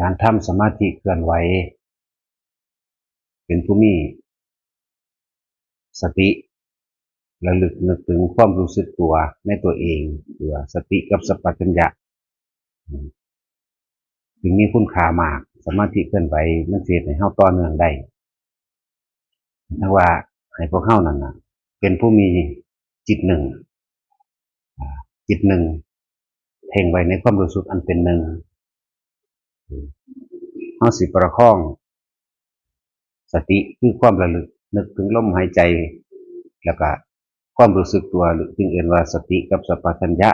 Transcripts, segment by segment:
การทำสมาธิเคลื่อนไหวเป็นผู้มีสติระลึกนึกถึงความรู้สึกตัวในตัวเองหรือสติกับสัมปชัญญะถึงมีคุณค่ามากสมาธิเคลื่อนไหวมันเสียให้เฮาต่อเนื่องได้ทั้งว่าให้พวกเฮานั่นนะเป็นผู้มีจิตหนึ่งจิตหนึ่งเพ่งไว้ในความรู้สึกอันเป็นหนึ่งเฮาสิประคองสติคือความระลึกนึกถึงลมหายใจแล้วก็ความรู้สึกตัวหรือจึงเรียกว่าสติกับสัมปชัญญะ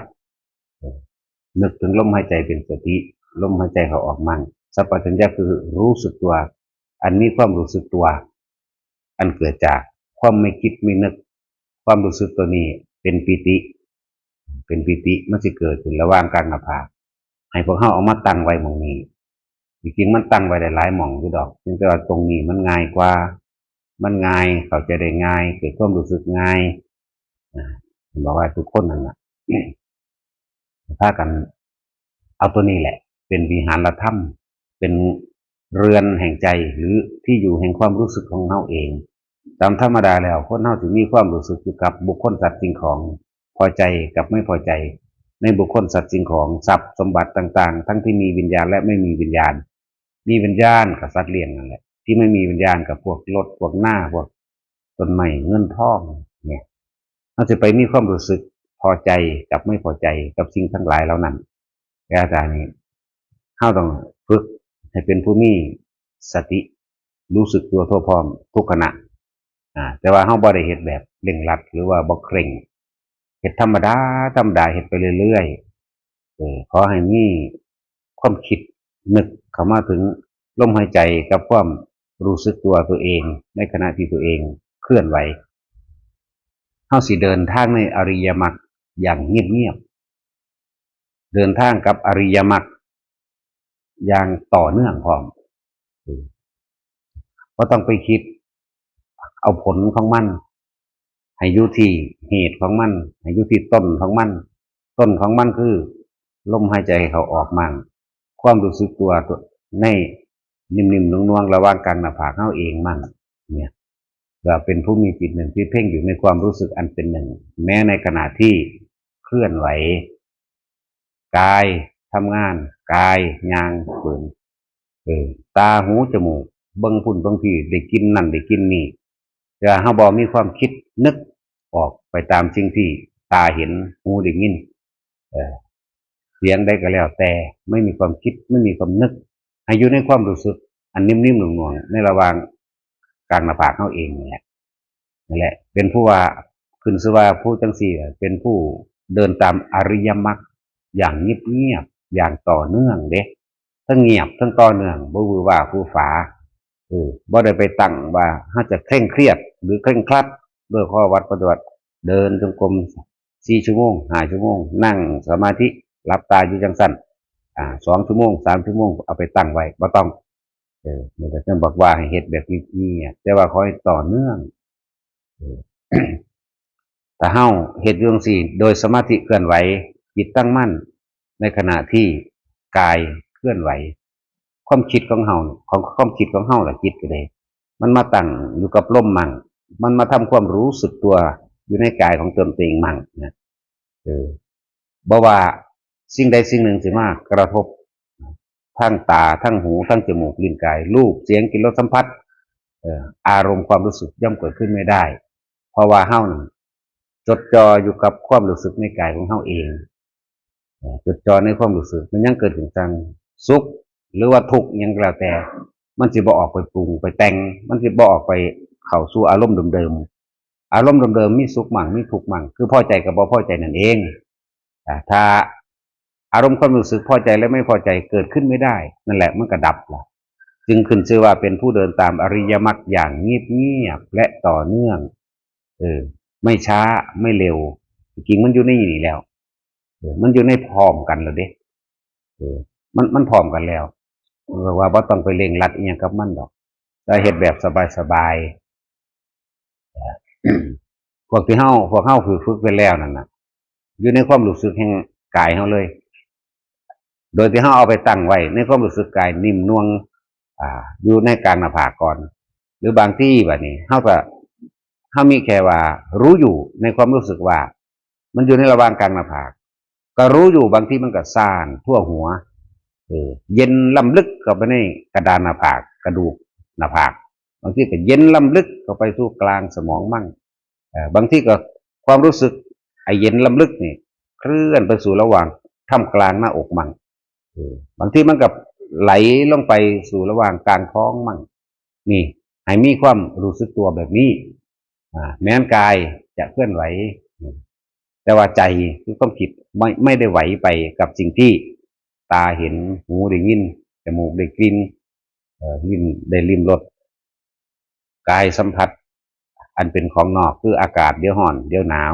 นึกถึงลมหายใจเป็นสติลมหายใจเขาออกมั่งสัมปชัญญะคือรู้สึกตัวอันนี้ความรู้สึกตัวอันเกิดจากความไม่คิดไม่นึกความรู้สึกตัวนี้เป็นปิติมันจะเกิดขึ้นระหว่างกลางหน้าผากให้พวกเขาเอามาตั้งไว้หม่องนี้จริงๆมันตั้งไว้ได้หลายหม่องอยู่ดอกแต่ว่าตรงนี้มันง่ายกว่ามันง่ายเขาจะได้ง่ายเกิดความรู้สึกง่ายบอกว่าทุกคนนั่นแหละถ้ากันเอาตัวนี้แหละเป็นวิหารธรรมเป็นเรือนแห่งใจหรือที่อยู่แห่งความรู้สึกของเราเองตามธรรมดาแล้วคนเราถึงมีความรู้สึกอยู่กับบุคคลสัตว์สิ่งของพอใจกับไม่พอใจในบุคคลสัตว์สิ่งของทรัพย์สมบัติต่างๆทั้งที่มีวิญญาณและไม่มีวิญญาณมีวิญญาณกับสัตว์เลี้ยงนั่นแหละที่ไม่มีวิญญาณกับพวกรถพวกหน้าพวกต้นไม้เงินทองเนี่ยเราจะไปมีความรู้สึกพอใจกับไม่พอใจกับสิ่งทั้งหลายเหล่านั้นอาจารย์นี้เราต้องฝึกให้เป็นผู้มีสติรู้สึกตัวทั่วพร้อมทุกขณะแต่ว่าเราบ่ได้เฮ็ดแบบเร่งรัดหรือว่าบ่เคร่งเฮ็ดธรรมดาเฮ็ดไปเรื่อยๆขอให้มีความคิดนึกเข้ามาถึงลมหายใจกับความรู้สึกตัวเองในขณะที่ตัวเองเคลื่อนไหวเฮาสิเดินทางในอริยมรรคอย่างเงียบๆเดินทางกับอริยมรรคอย่างต่อเนื่องพร้อมบ่ต้องไปคิดเอาผลของมันให้อยู่ที่เหตุของมันให้อยู่ที่ต้นของมันคือลมหายใจเขาออกมั่งความรู้สึกตัวในนิ่มๆนุ่งๆระหว่างกลางหน้าผากเขาเองมั่งเนี่ยเราเป็นผู้มีจิตหนึ่งที่เพ่งอยู่ในความรู้สึกอันเป็นหนึ่งแม้ในขณะที่เคลื่อนไหวกายทำงานกายยางเปินตาหูจมูกเบิ่งพุ่นบางทีได้กินนั่นได้กินนี่แต่เฮาบ่มีความคิดนึกออกไปตามสิ่งที่ตาเห็นหูได้ยินเสียงได้ก็แล้วแต่ไม่มีความคิดไม่มีความนึกให้อยู่ในความรู้สึกอันนิ่มๆหน่วงๆในระหว่างกลางหน้าผากเฮาเองนี่แหละเป็นผู้ว่าขึ้นชื่อว่าผู้จังซี่เป็นผู้เดินตามอริยมรรคอย่างเงียบๆอย่างต่อเนื่องเด้ทั้งเงียบทั้งต่อเนื่องบ่วือว่าผู้ฝาบ่ได้ไปตั้งว่าเฮาจะเคร่งเครียดหรือเคร่งครัดด้วยข้อวัดปฏิบัติเดินจงกรม4 ชั่วโมง5 ชั่วโมงนั่งสมาธิหลับตาอยู่จังซั่น2 ชั่วโมง3 ชั่วโมงเอาไปตั้งไว้บ่ต้องนี่ก็ต้องบอกว่าให้เฮ็ดแบบนี้แต่ว่าขอให้ต่อเนื่องถ้าเฮาเฮ็ดอยู่จังซี่โดยสมาธิเคลื่อนไหวจิตตั้งมั่นในขณะที่กายเคลื่อนไหวความคิดของเฮาของความคิดของเฮาล่ะจิตก็ได้มันมาตั้งอยู่กับลมมั่งมันมาทำความรู้สึกตัวอยู่ในกายของตนเองมั่งนะบ่ว่าสิ่งใดสิ่งหนึ่งสิมากระทบทั้งตาทั้งหูทั้งจมูกลิ้นกายรูปเสียงกลิ่นรสสัมผัสอารมณ์ความรู้สึกย่อมเกิดขึ้นไม่ได้เพราะว่าเฮานั้นจดจ่ออยู่กับความรู้สึกในกายของเฮาเองจดจ่อในความรู้สึกมันยังเกิดถึงจังสุขหรือว่าทุกข์ยังแล้วแต่มันสิบ่ออกไปปรุงไปแต่งมันสิบ่ออกไปเข้าสู่อารมณ์เดิมๆอารมณ์เดิมๆมีสุขมั่งมีทุกข์มั่งคือพอใจกับบ่พอใจนั่นเองถ้าอารมณ์ความรู้สึกพอใจและไม่พอใจเกิดขึ้นไม่ได้นั่นแหละมันก็ดับละจึงขึ้นชื่อว่าเป็นผู้เดินตามอริยมรรคอย่างเงียบๆและต่อเนื่องไม่ช้าไม่เร็วจริงมันอยู่ในนี่แล้วมันอยู่ในพร้อมกันแล้วเด้มันพร้อมกันแล้วว่าบ่ต้องไปเร่งรัดอีหยังกับมันดอกแต่เฮ็ดแบบสบายๆพวกเฮาฝึกไปแล้วนั่นน่ะอยู่ในความรู้สึกแห่งกายเฮาเลย โดยที่เขาเอาไปตั้งไว้ในความรู้สึกกายนิ่มนวลอยู่ในกลางหน้าผากก่อนหรือบางที่แบบนี้เขามีแค่ว่ารู้อยู่ในความรู้สึกว่ามันอยู่ในระหว่างกลางหน้าผากก็รู้อยู่บางที่มันก็ซ่านทั่วหัวเย็นล้ำลึกเข้าไปในกระดานหน้าผากกระดูกหน้าผากบางที่ก็เย็นล้ำลึกเข้าไปสู่กลางสมองมั่งบางที่ก็ความรู้สึกไอเย็นล้ำลึกนี่เคลื่อนไปสู่ระหว่างท่ามกลางหน้าอกมั่งบางที่มันกับไหลลงไปสู่ระหว่างกลางท้องมั่งนี่ให้มีความรู้สึกตัวแบบนี้แม้นกายจะเคลื่อนไหวแต่ว่าใจคือความคิดไม่ได้ไหวไปกับสิ่งที่ตาเห็นหูได้ยินจมูกได้กลิ่นลิ้นได้ลิ้มรสกายสัมผัสอันเป็นของนอกคืออากาศเดี๋ยวห่อนเดี๋ยวหนาว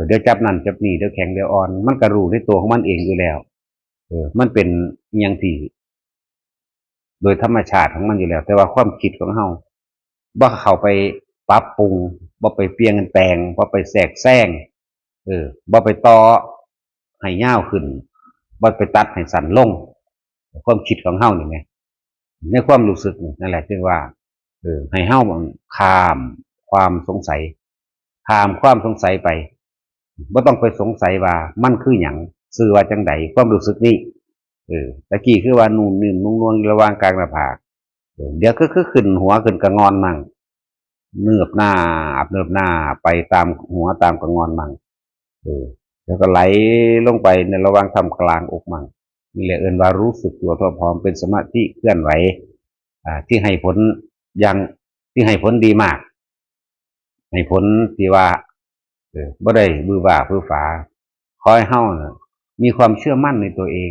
เดี๋ยวจับนั่นจับนี่เดี๋ยวแข็งเดี๋ยวอ่อนมันก็รู้ในตัวของมันเองอยู่แล้วมันเป็นอย่างที่โดยธรรมชาติของมันอยู่แล้วแต่ว่าความคิดของเราบ่เข้าไปปรับปรุงบ่ไปเปลี่ยนแปลงบ่ไปแทรกแซงบ่ไปต่อให้ยาวขึ้นบ่ไปตัดให้สั้นลงความคิดของเฮานี่ไงในความรู้สึกนั่นแหละคือว่าให้เฮาข้ามความสงสัยข้ามความสงสัยไปบ่ต้องไปสงสัยว่ามันคือหยังซื่อว่าจังใดความรู้สึกนี้ตะกี้คือว่านุ่มนิ่มนุ่งนวลระหว่างกลางหน้าผากเดี๋ยวก็คือขึ้นหัวขึ้นกระงอนมั่งเนือบหน้าเนือบหน้าไปตามหัวตามกระงอนมั่งแล้วก็ไหลลงไปในระหว่างท่ามกลางอกมั่งนี่แหละเอิ้นว่ารู้สึกตัวทั่วพร้อมเป็นสมาธิเคลื่อนไหวที่ให้ผลอย่างที่ให้ผลดีมากให้ผลที่ว่าบ่ได้บือบ่าบือฝาขอให้เฮามีความเชื่อมั่นในตัวเอง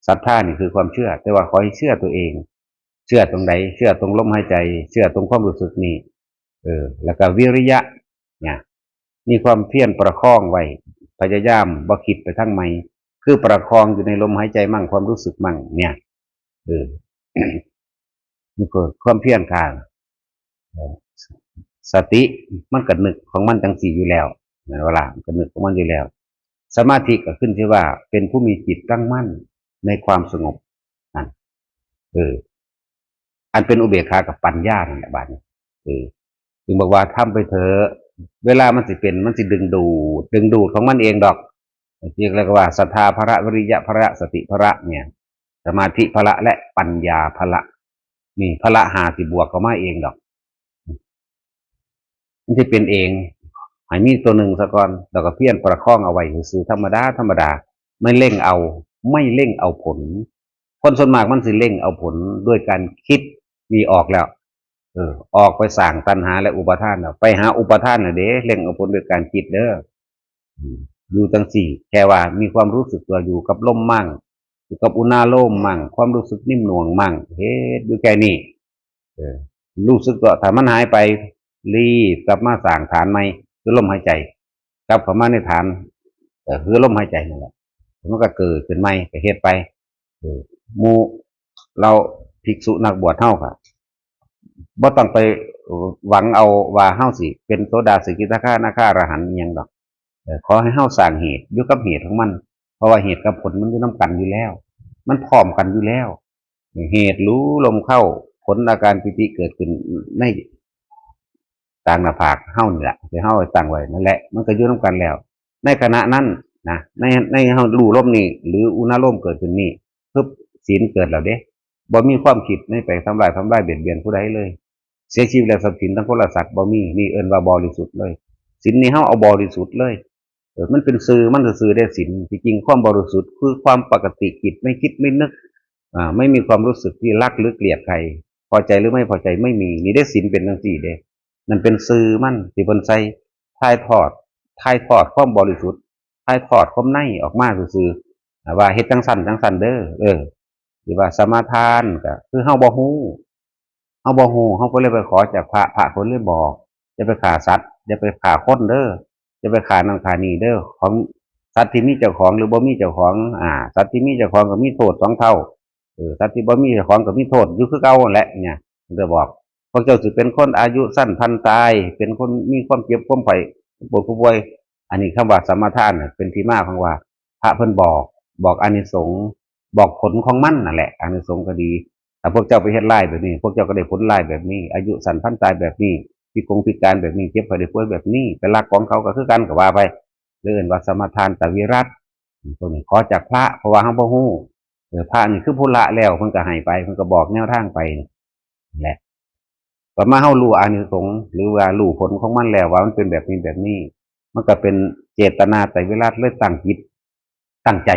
ศรัทธานี่คือความเชื่อแต่ว่าขอให้เชื่อตัวเองเชื่อตรงไหนเชื่อตรงลมหายใจเชื่อตรงความรู้สึกนี้แล้วก็วิริยะเนี่ยมีความเพียรประคองไว้พยายามบ่คิดไปทั้งไม่คือประคองอยู่ในลมหายใจมั่งความรู้สึกมั่งเนี่ยนี่คือความเพียรค่ะสติมันก็นึกของมันจังสี่อยู่แล้วเวลาก็นึกของมันอยู่แล้วสมาธิก็ขึ้นที่ว่าเป็นผู้มีจิตตั้งมั่นในความสงบนั่นอันเป็นอุเบกขากับปัญญานั่นแหละบาดนี้จึงบอกว่าทำไปเถอะเวลามันสิเป็นมันสิดึงดูดของมันเองดอกเรียกแล้วว่าศรัทธาภระวิริยะภระสติภระเนี่ยสมาธิภระและปัญญาภระนี่ภระหาสิบวกก็มาเองดอกมันจะเป็นเองให้มีตัวหนึ่งซะก่อนแล้วก็เพี้ยนประคองเอาไว้ซื่อธรรมดาไม่เร่งเอาผลคนส่วนมากมันสิเร่งเอาผลด้วยการคิดมีออกแล้วออกไปสั่งตัณหาและอุปาทานแล้วไปหาอุปาทานน่ะเด้เร่งเอาผลด้วยการคิดเด้ออยู่จังสี่แค่ว่ามีความรู้สึกตัวอยู่กับลมมั่งอยู่กับอุณาโลมมั่งความรู้สึกนิ่มหน่วงมั่งเฮ็ดอยู่แค่นี้รู้สึกตัวถ้ามันหายไปรีบกลับมาสั่งฐานใหม่คือลมหายใจกลับเข้ามาในฐานคือลมหายใจนั่นแหละมันก็เกิดขึ้นใหม่ก็เฮ็ดไปหมู่เราภิกษุนักบวชเฮาค่ะบ่ต้องไปหวังเอาว่าเฮาสิเป็นโสดาสกิทาคานาคาอรหันต์อิหยังดอกขอให้เฮาสร้างเหตุอยู่กับเหตุของมันเพราะว่าเหตุกับผลมันอยู่นำกันอยู่แล้วมันพร้อมกันอยู่แล้วเหตุรู้ลมเข้าผลอาการปิติเกิดขึ้นในกลางหน้าผากเฮานี่แหละที่เฮาตั้งไว้นั่นแหละมันก็อยู่นำกันแล้วในขณะนั้นนะในเฮารู้ลมนี่หรืออุณาโลมเกิดขึ้นนี่ปึ๊บศีลเกิดแล้วเด้บ่มีความคิดในไปทำลายเบียดเบียนผู้ใดเลยเสียชีวิตแล้วทรัพย์สินทั้งคนละสัตว์บ่มีนี่เอิ้นว่าบริสุทธิ์เลยศีลนี่เฮาเอาบริสุทธิ์เลยมันเป็นสื่อมันสื่อได้ศีลที่จริงความบริสุทธิ์คือความปกติจิตไม่คิดไม่นึกไม่มีความรู้สึกที่รักหรือเกลียดใครพอใจหรือไม่พอใจไม่มีนี่ได้ศีลเป็นจังซี่เด้นั่นเป็นสื่อมันที่เพิ่นใส่ถ่ายทอดความบริสุทธิ์ถ่ายทอดความในออกมาซื่อๆว่าเฮ็ดจังซั่นเด้อหรือว่าสมาทานก็คือเฮาบ่ฮู้เฮาก็เลยไปขอจากพระคนเลยบอกจะไปฆ่าสัตว์อย่าไปฆ่าคนเด้อจะไปฆ่านั่นฆ่านี่เด้อของสัตว์ที่มีเจ้าของหรือบ่มีเจ้าของสัตว์ที่มีเจ้าของก็มีโทษ2เท่าสัตว์ที่บ่มีเจ้าของก็มีโทษอยู่คือเก่าแหละเนี่ยมันจะบอกพวกเจ้าสิเป็นคนอายุสั้นพันตายเป็นคนมีความเจ็บความไข้ปวดป่วยอันนี้คำว่าสมมาทานเป็นที่มาของว่าพระเพิ่นบอกอานิสงส์ บอกผลของมันนั่นแหละอานิสงส์ก็ดีถ้าพวกเจ้าไปเฮ็ดไร่แบบนี้พวกเจ้าก็ได้ผลไร่แบบนี้อายุสั้นพันตายแบบนี้พิการแบบนี้เจ็บไข้ได้ป่วยแบบนี้เป็นหลักของเขาก็คือกันก็ว่าไปเรื่องว่าสมทานตวิรัตตรงนี้ขอจากพระเพราะว่าเฮาบ่ฮู้พระนี่คือผู้ละแล้วเพิ่นก็ให้ไปเพิ่นก็บอกแนวทางไปแหละต่อมาเฮารู้อานิสงส์หรือว่ารู้ผลของมันแล้วว่ามันเป็นแบบนี้แบบนี้มันก็เป็นเจตนาไตรวิรัติเลยตั้งจิตตั้งใจ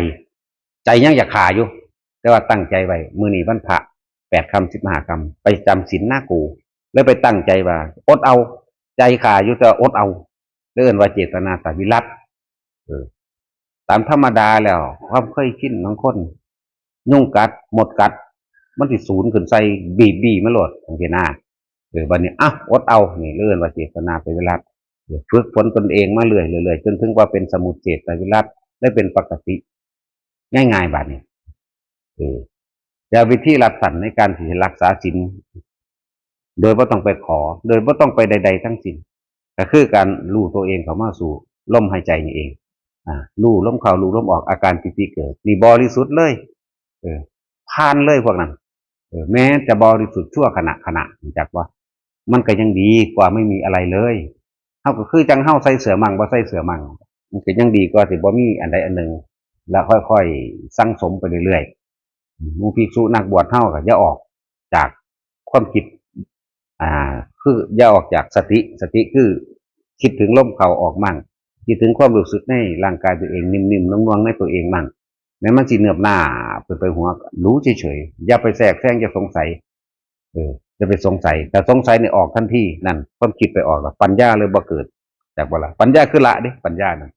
ใจยังอยากขาอยู่แต่ว่าตั้งใจไว้มื้อนี้วันพระ8 ค่ำ15 ค่ำไปจำศีลหน้ากูแล้วไปตั้งใจว่าอดเอาใจขาอยู่แต่อดเอาเรียกว่าเจตนาไตรวิรัติตามธรรมดาแล้วความเคยชินของคนยุ่งกัดหมดกัดมันสิศูนย์ขึ้นใส่บีมาโหลดทังทีหน้าบัดนี้อดเอานี่เรื่องว่าเจตนาไตรวิรัติฝึกฝนตนเองมาเรื่อยๆจนถึงว่าเป็นสมุจเจตไตรวิรัติได้เป็นปกติง่ายๆบัดนี้จะวิธีรักษาในการที่รักษาศีลโดยไม่ต้องไปขอโดยไม่ต้องไปใดๆทั้งสิ้นก็คือการรู้ตัวเองเข้ามาสู่ลมหายใจนี่เองรู้ลมเข้ารู้ลมออกอาการปิติเกิดนี่บริสุทธิ์เลยผ่านเลยพวกนั้นแม้จะบริสุทธิ์ชั่วขณะจากว่ามันก็ยังดีกว่าไม่มีอะไรเลยเท่าก็คือจังเฮาใส่เสือมั่งบ่ใส่เสือมั่งมันก็ยังดีกว่าที่บ่มีอันใดอันหนึ่งแล้วค่อยๆสั่งสมไปเรื่อยๆมูภิกษุนักบวชเฮาก็อย่าออกจากความคิดคืออย่าออกจากสติคือคิดถึงลมเข้าออกมั่งคิดถึงความรู้สึกในร่างกายตัวเองนิ่มๆนุ่มๆในตัวเองมั่งแม้มันสิเนือบหน้าไปหัวรู้เฉยๆอย่าไปแทรกแซงอย่าสงสัยจะไปสงสัยแต่สงสัยเนี่ยออกทันทีนั่นความคิดไปออกแล้วปัญญาเลยบ่เกิดจากว่าละปัญญาคือละเด้ปัญญานั่น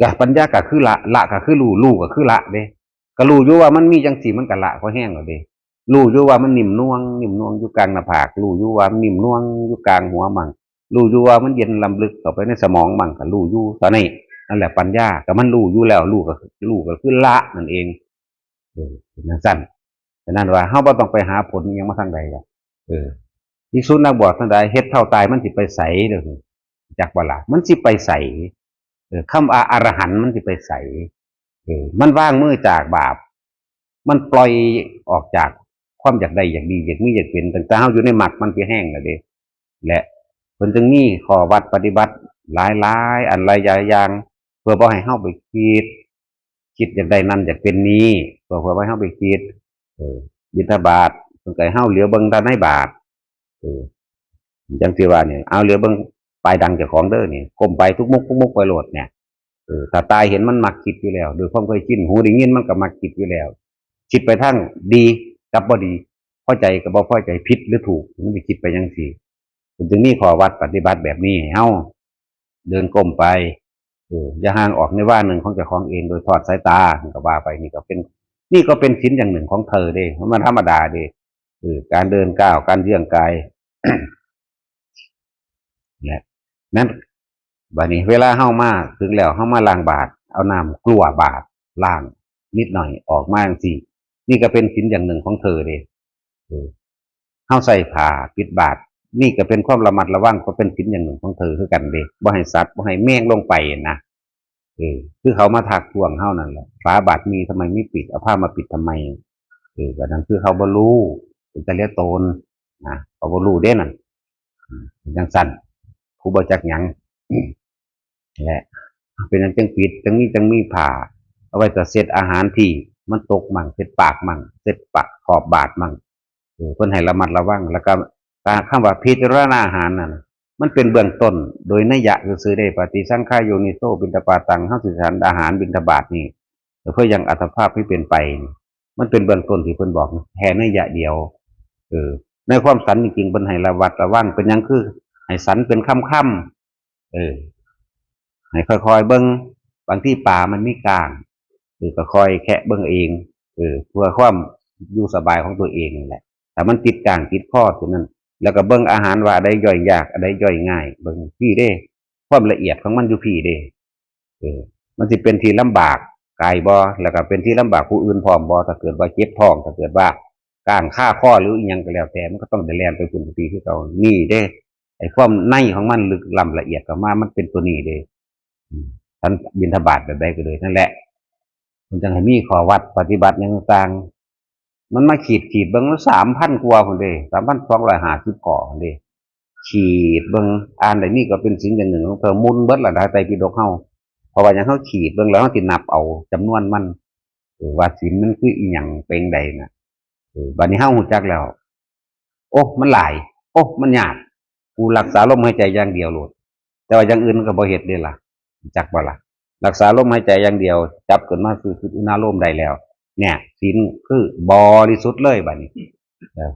กับปัญญาก็คือละก็คือรู้ก็คือละเด้ก็รู้อยู่ว่ามันมีจังสีมันก็ละเพราะแห้งแล้วเด้รู้อยู่ว่ามันนิ่มน่วงอยู่กลางหน้าผากรู้อยู่ว่ามันนิ่มน่วงอยู่กลางหัวมั่งรู้อยู่ว่ามันเย็นลำลึกเข้าไปในสมองมั่งก็รู้อยู่ตอนนี้นั่นแหละปัญญาก็มันรู้อยู่แล้วรู้ก็คือละนั่นเองนั่นสั้นฉะนั้นว่าเฮาบ่ต้องไปหาผลยังมาทางใดล่ะที่สุดนักบวชทางใดเฮ็ดเท่าตายมันสิไปใสเด้อจักว่าล่ะมันสิไปใสคำอรหันต์มันสิไปใสมันว่างมือจากบาปมันปล่อยออกจากความอยากได้อยากดีอยากมีอยากเป็นแต่เฮาอยู่ในหมักมันสิแห้งแล้วเด้และเพิ่นจึงมีข้อวัดปฏิบัติหลายๆอันหลายอย่างเพื่อบ่ให้เฮาไปคิดอยากได้นั่นอยากเป็นนี้เพื่อบ่ให้เฮาไปคิดบิณฑบาตเพิ่นก็ให้เฮาเหลียวเบิ่งด้านในบาตรจังสิว่าเนี่ยเอาเหลียวเบิ่งปลายดังเจ้าของเด้อนี่ก้มไปทุกมุกไปโหลดเนี่ยถ้าตายเห็นมันมักคิดอยู่แล้วโดยความเคยชินหูได้ยินมันก็มักคิดอยู่แล้วคิดไปทั้งดีกับบ่ดีพอใจกับบ่พอใจผิดหรือถูกมันสิคิดไปจังซี่จึงมีข้อวัดปฏิบัติแบบนี้ให้เฮาเดินก้มไปอย่าห่างออกในว่าหนึ่งของเจ้าของเองโดยทอดสายตาก็ว่าไปนี่ก็เป็นศีลอย่างหนึ่งของเธอเด้มันธรรมดาเด้การเดินก้าวการเยื่องกายเนี่ยนั้นบัดนี้เวลาเฮามาถึงแล้วเฮามาล้างบาตรเอาน้ำกลัวบาตรล้างนิดหน่อยออกมาจังซี่นี่ก็เป็นศีลอย่างหนึ่งของเธอเด้เฮาใส่ผ้าปิดบาตรนี่ก็เป็นความระมัดระวังก็เป็นศีลอย่างหนึ่งของเธอคือกันเด้บ่ให้สัตว์บ่ให้แมงลงไปนะคือเขามาทักท้วงเฮานั่นแหละฝาบาตรมีทำไมไม่ปิดเอาผ้ามาปิดทำไมก็นั่นคือเขาบ่รู้เป็นตะเลียโตนนะเขาบ่รู้เด้นั่นจังสั่นผู้บ่จักหยังแหละเป็นจังปิดจังมีผ้าเอาไว้จะเสร็จอาหารที่มันตกมั่งเสร็จปากมั่งเสร็จปากขอบบาตรมั่งเพิ่นให้ระมัดระวังแล้วก็การคำว่าพิจารณาอาหารนั่นมันเป็นเบื้องต้นโดยนัยยะซื่อได้ปฏิสังขายโยนิโสบิณฑบาตังเฮาสิฉันอาหารบิณฑบาตนี่เพื่อยังอัตภาพให้เป็นไปมันเป็นเบื้องต้นที่เพิ่นบอกแค่นัยยะเดียวในความสันจริงๆเพิ่นให้ระวัดระวังเป็นยังคือให้สันเป็นค่ำให้ค่อยๆเบิ่งบางที่ป่ามันมีกลางก็ค่อยแค่เบิ่งเองเพื่อความอยู่สบายของตัวเองนี่แหละแต่มันติดกลางติดข้อตรงนั้นแล้วก็เบิ่งอาหารว่าอะไรย่อยยากอะไรย่อยง่ายเบิ่งพี่เด้ความละเอียดของมันอยู่พี่เด้มันสิเป็นที่ลำบากกายบ่แล้วก็เป็นที่ลำบากผู้อื่นพร้อมบ่ถ้าเกิดว่าเจ็บท้องถ้าเกิดว่าก้างฆ่าข้อหรืออีหยังก็แล้วแต่มันก็ต้องได้แล่นไปพุ่นปีที่เก่านี่เด้ไอ้ความในของมันลึกล้ำละเอียดออกมามันเป็นตัวนี้เด้ท่านบิณฑบาตแบบใดก็เลยนั่นแหละ มันจังให้มีข้อวัดปฏิบัติอย่างต่างๆมันมาขีดเบิ่งแล้ว3,000 กว่าพุ่นเด้3,250 ข้อพุ่นเด้ขีดเบิ่งอ่านได้นี่ก็เป็นสิ่งอย่างหนึ่งของเธอมุนเบิดละไตรปิฎกเฮาเพราะว่าหยังเฮาขีดเบิ่งแล้วเฮาสินับเอาจำนวนมันว่าศีลมันคืออีหยังเป็นใดน่ะบัดนี้เฮาฮู้จักแล้วโอ้มันหลายโอ้มันยากกูรักษาลมหายใจอย่างเดียวโลดแต่ว่าอย่างอื่นมันก็บ่เฮ็ดเด้ล่ะจักบ่ล่ะรักษาลมหายใจอย่างเดียวจับขึ้นมาคืออุณาโลมได้แล้วเนี่ยศีลคือบริสุทธิ์เลยบัดนี้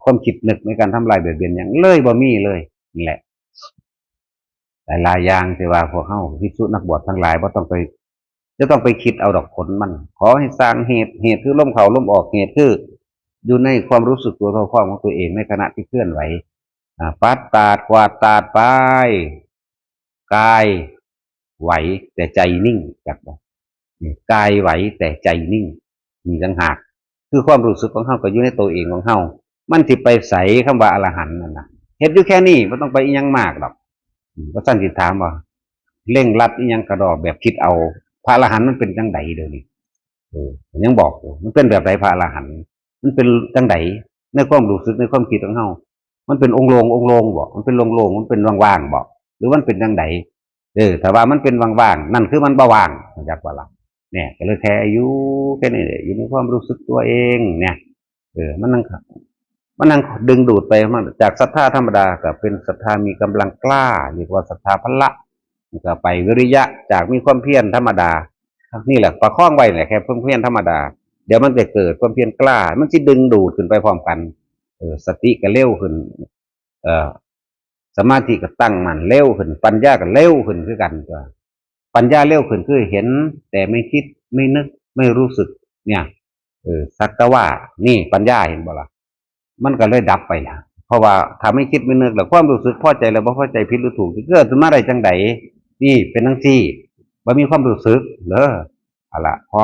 ความคิดนึกในการทำลายเบียดเบียนหยังเลยบ่มีเลยนี่แหละหลายๆอย่างที่ว่าพวกเฮาภิกษุนักบวชทั้งหลายบ่ต้องไปจะต้องไปคิดเอาดอกผลมันขอให้สร้างเหตุคือลมเข้าลมออกเหตุคืออยู่ในความรู้สึกตัวเท่าความของตัวเองในขณะที่เคลื่อนไหวปัดตาดกวาดตาดไปกายไหวแต่ใจนิ่งจักบ่กายไหวแต่ใจนิ่งมีต่างหากคือความรู้สึกของเฮาก็อยู่ในตัวเองของเฮามันสิไปใส่คำว่าอรหันต์นั่นน่ะเฮ็ดอยู่แค่นี้บ่ต้องไปอีหยังมากดอกว่าซั่นสิถามว่าเร่งรัดอีหยังกระดอกแบบคิดเอาพระอรหันต์มันเป็นจังไดเดี๋ยวนี้ยังบอกอยู่มันเป็นแบบไหนพระอรหันต์มันเป็นจังไดในความรู้สึกในความคิดของเฮามันเป็นองค์โลงบ่มันเป็นโลงมันเป็นว่างๆบ่หรือมันเป็นจังไดถ้าว่ามันเป็นว่างๆนั่นคือมันบ่ว่างจักว่าล่ะเนี่ยก็เลยแค่อยู่แค่นี้อยู่ในความรู้สึกตัวเองเนี่ยมันนั่งดึงดูดไปมันจากศรัทธาธรรมดาก็เป็นศรัทธามีกำลังกล้าเรียกว่าศรัทธาพละก็ไปวิริยะจากมีความเพียรธรรมดานี่แหละประคองไว้แหละแค่เพียรธรรมดาเดี๋ยวมันจะเกิดความเพียรกล้ามันจะดึงดูดขึ้นไปพร้อมกันสติก็เร็วขึ้นสมาธิก็ตั้งมั่นเร็วขึ้นปัญญาก็เร็วขึ้นคือกันก็ปัญญาเร็วขึ้นคือเห็นแต่ไม่คิดไม่นึกไม่รู้สึกเนี่ยสักแต่ว่านี่ปัญญาเห็นบ่ล่ะมันก็เลยดับไปนะเพราะว่าถ้าไม่คิดไม่นึกแล้วความรู้สึกพอใจแล้วบ่พอใจผิดหรือถูกเกิดขึ้นมาได้จังไดนี่เป็นจังซี่บ่มีความรู้สึกเด้อเอาล่ะพอ